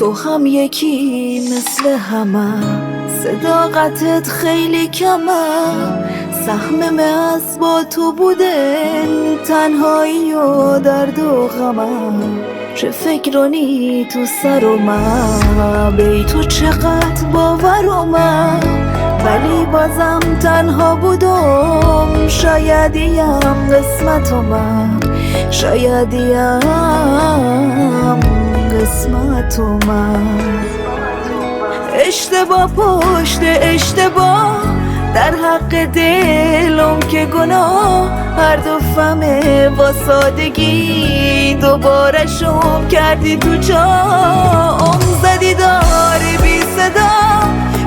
تو هم یکی مثل همه، صداقتت خیلی کمه، سهمم از با تو بودن تنهایی و درد و غمه، چه فکرانی تو سرم بی تو چقدر باورم، ولی بازم تنها بودم، شایدیم قسمتم، شایدیم قسمتم. اشتباه پشت اشتباه در حق دلم که گناه، هر دفعه با سادگی دوباره شم کردی تو جام، زدی داری بی صدا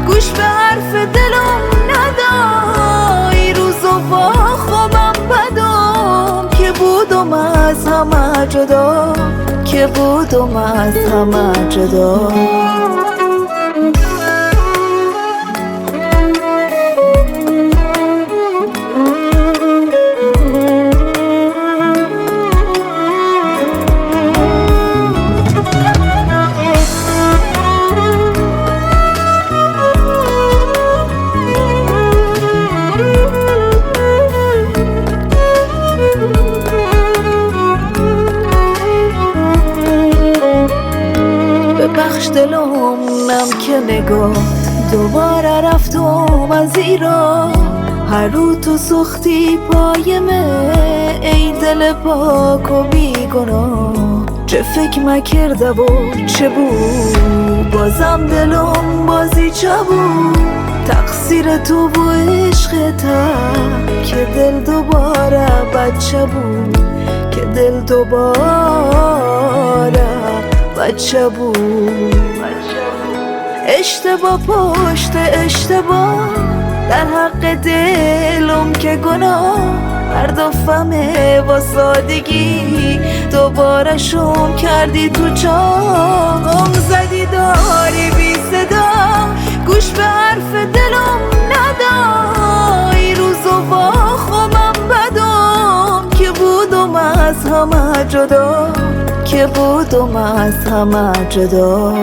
گوش به حرف دلم ندای، روزو با خوابم بدم که بودم از همه جدا، که بودم از همه جدا. بخش دلم نم که نگاه دوباره رفتم از ایران، هر رو تو سختی پایمه ای دل پاک و بیگناه، چه فکر مکرده و چه بود بازم دلم بازی چه بود، تقصیر تو و عشقته که دل دوباره بچه بود، که دل دوباره بچه بود. اشتباه پشت اشتباه در حق دلم که گناه، هر دفعه با سادگی دوباره شم کردی تو جام، زدی داری بی صدا گوش به حرف دلم ندای، روزو با خوابم بدم که بودم از همه جدا، که بودم از همه جدا.